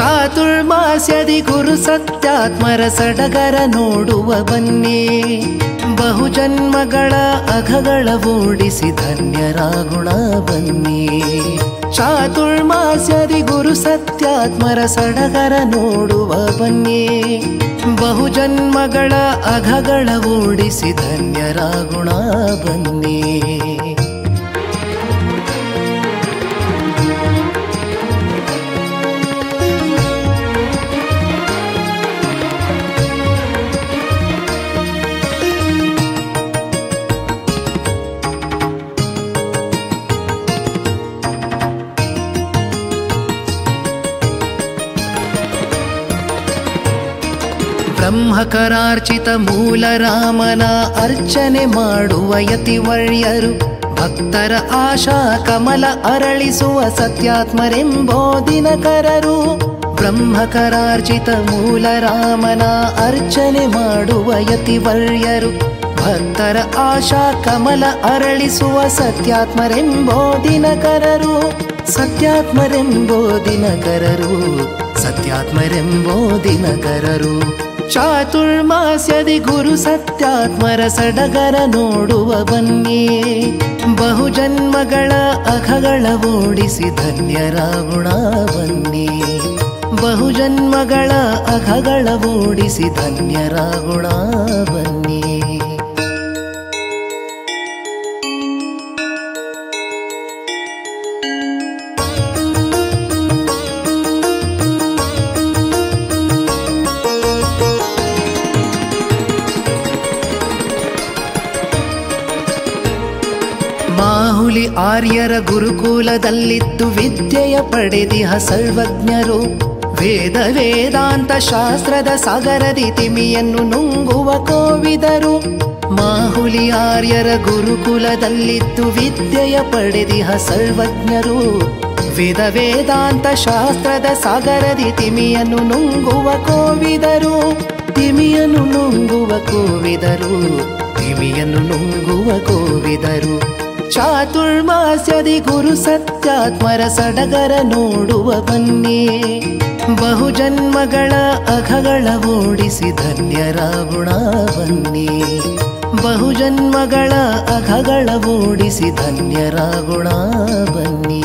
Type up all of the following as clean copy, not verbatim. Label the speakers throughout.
Speaker 1: ಚಾತುರ್ಮಾಸ್ಯದಿ ಗುರು ಸತ್ಯಾತ್ಮರ ಸಡಗರ ನೋಡುವ ಬನ್ನಿ. ಬಹುಜನ್ಮಗಳ ಅಘಗಳ ಓಡಿಸಿ ಧನ್ಯರಾಗುಣ ಬನ್ನಿ. ಚಾತುರ್ಮಾಸ್ಯದಿ ಗುರು ಸತ್ಯಾತ್ಮರ ಸಡಗರ ನೋಡುವ ಬನ್ನಿ. ಬಹುಜನ್ಮಗಳ ಅಘಗಳ ಓಡಿಸಿ ಧನ್ಯರಾಗುಣ ಬನ್ನಿ. ಬ್ರಹ್ಮಕರಾರ್ಚಿತ ಮೂಲ ರಾಮನ ಅರ್ಚನೆ ಮಾಡುವ ಯತಿವರ್ಯರು, ಭಕ್ತರ ಆಶಾ ಕಮಲ ಅರಳಿಸುವ ಸತ್ಯಾತ್ಮರೆಂಬೋ ದಿನಕರರು. ಬ್ರಹ್ಮಕರಾರ್ಚಿತ ಮೂಲ ರಾಮನ ಅರ್ಚನೆ ಮಾಡುವ ಯತಿವರ್ಯರು, ಭಕ್ತರ ಆಶಾ ಕಮಲ ಅರಳಿಸುವ ಸತ್ಯಾತ್ಮರೆಂಬೋ ದಿನಕರರು. ಸತ್ಯಾತ್ಮರೆಂಬೋ ದಿನಕರರು, ಸತ್ಯಾತ್ಮರೆಂಬೋ ದಿನಕರರು. ಚಾತುರ್ಮಾಸ್ಯದಿ ಗುರು ಸತ್ಯಾತ್ಮರ ಸಡಗರ ನೋಡುವ ಬನ್ನಿ. ಬಹುಜನ್ಮಗಳ ಅಘಗಳ ಓಡಿಸಿ ಧನ್ಯರಾಗುಣ ಬನ್ನಿ. ಬಹುಜನ್ಮಗಳ ಅಘಗಳ ಓಡಿಸಿ ಧನ್ಯರಾಗುಣ ಬನ್ನಿ. ಮಾಹುಲಿ ಆರ್ಯರ ಗುರುಕುಲದಲ್ಲಿದ್ದು ವಿದ್ಯೆಯ ಪಡೆದಿಹ ಸರ್ವಜ್ಞರು. ವೇದ ವೇದಾಂತ ಶಾಸ್ತ್ರದ ಸಾಗರದಿ ತಿಮಿಯನ್ನು ನುಂಗುವ ಕೋವಿದರು. ಮಾಹುಲಿ ಆರ್ಯರ ಗುರುಕುಲದಲ್ಲಿದ್ದು ವಿದ್ಯೆಯ ಪಡೆದಿಹ ಸರ್ವಜ್ಞರು. ವೇದ ವೇದಾಂತ ಶಾಸ್ತ್ರದ ಸಾಗರದಿ ತಿಮಿಯನ್ನು ನುಂಗುವ ಕೋವಿದರು. ತಿಮಿಯನ್ನು ನುಂಗುವ ಕೋವಿದರು, ತಿಮಿಯನ್ನು ನುಂಗುವ ಕೋವಿದರು. ಚಾತುರ್ಮಾಸ್ಯದಿ ಗುರು ಸತ್ಯಾತ್ಮರ ಸಡಗರ ನೋಡುವ ಬನ್ನಿ. ಬಹುಜನ್ಮಗಳ ಅಘಗಳ ಓಡಿಸಿ ಧನ್ಯರಾಗುಣ ಬನ್ನಿ. ಬಹುಜನ್ಮಗಳ ಅಘಗಳ ಓಡಿಸಿ ಧನ್ಯರಾಗುಣ ಬನ್ನಿ.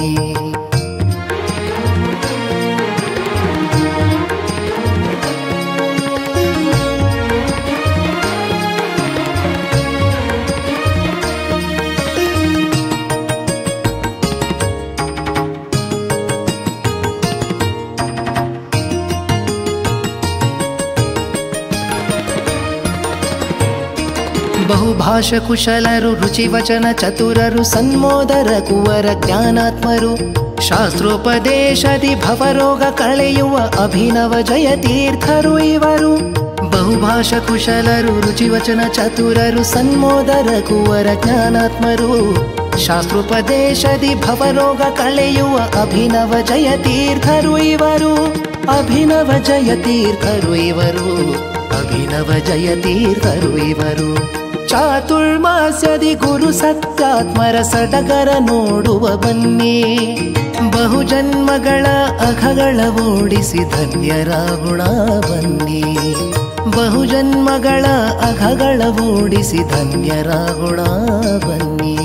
Speaker 1: ಬಹುಭಾಷ ಕುಶಲರು, ರುಚಿವಚನ ಚತುರರು, ಸನ್ಮೋದರ ಕುವರ ಜ್ಞಾನಾತ್ಮರು. ಶಾಸ್ತ್ರೋಪದೇಶದಿ ಭವರೋಗ ಕಳೆಯುವ ಅಭಿನವ ಜಯತೀರ್ಥರು ಇವರು. ಬಹುಭಾಷ ಕುಶಲರು, ರುಚಿವಚನ ಚತುರರು, ಸನ್ಮೋದರ ಕುವರ ಜ್ಞಾನಾತ್ಮರು. ಶಾಸ್ತ್ರೋಪದೇಶದಿ ಭವರೋಗ ಕಳೆಯುವ ಅಭಿನವ ಜಯತೀರ್ಥರು ಇವರು. ಅಭಿನವ ಜಯತೀರ್ಥರು ಇವರು, ಅಭಿನವ ಜಯತೀರ್ಥರು ಇವರು. ಚಾತುರ್ಮಾಸ್ಯದಿ ಗುರು ಸತ್ಯಾತ್ಮರ ಸಡಗರ ನೋಡುವ ಬನ್ನಿ. ಬಹುಜನ್ಮಗಳ ಅಘಗಳ ಓಡಿಸಿ ಧನ್ಯರಾಗುಣ ಬನ್ನಿ. ಬಹುಜನ್ಮಗಳ ಅಘಗಳ ಓಡಿಸಿ ಧನ್ಯರಾಗುಣ ಬನ್ನಿ.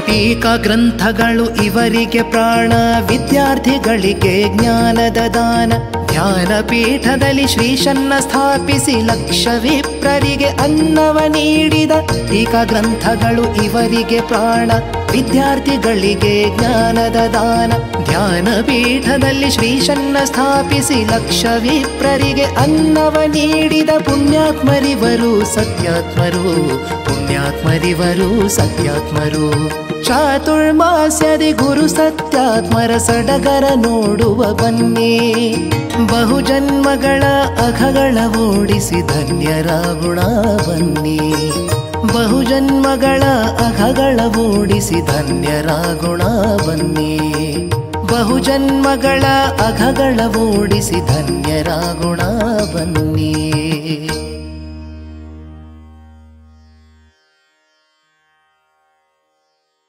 Speaker 1: ಟೀಕಾ ಗ್ರಂಥಗಳು ಇವರಿಗೆ ಪ್ರಾಣ, ವಿದ್ಯಾರ್ಥಿಗಳಿಗೆ ಜ್ಞಾನದ ದಾನ. ಧ್ಯಾನ ಪೀಠದಲ್ಲಿ ಶ್ರೀಶನ್ನ ಸ್ಥಾಪಿಸಿ ಲಕ್ಷ ವಿಪ್ರರಿಗೆ ಅನ್ನವ ನೀಡಿದ. ಟೀಕಾ ಗ್ರಂಥಗಳು ಇವರಿಗೆ ಪ್ರಾಣ, ವಿದ್ಯಾರ್ಥಿಗಳಿಗೆ ಜ್ಞಾನದ ದಾನ. ಧ್ಯಾನ ಪೀಠದಲ್ಲಿ ಶ್ರೀಶನ್ನ ಸ್ಥಾಪಿಸಿ ಲಕ್ಷ ವಿಪ್ರರಿಗೆ ಅನ್ನವ ನೀಡಿದ. ಪುಣ್ಯಾತ್ಮರಿವರು ಸತ್ಯಾತ್ಮರು, ಪುಣ್ಯಾತ್ಮರಿವರು ಸತ್ಯಾತ್ಮರು. ಚಾತುರ್ಮಾಸ್ಯದಿ ಗುರು ಸತ್ಯಾತ್ಮರ ಸಡಗರ ನೋಡುವ ಬನ್ನಿ. ಬಹುಜನ್ಮಗಳ ಅಘಗಳ ಓಡಿಸಿ ಧನ್ಯರಾಗುಣ ಬನ್ನಿ. ಬಹುಜನ್ಮಗಳ ಅಘಗಳ ಓಡಿಸಿ ಧನ್ಯರಾಗುಣ ಬನ್ನಿ. ಬಹುಜನ್ಮಗಳ ಅಘಗಳ ಓಡಿಸಿ ಧನ್ಯರಾಗುಣ ಬನ್ನಿ.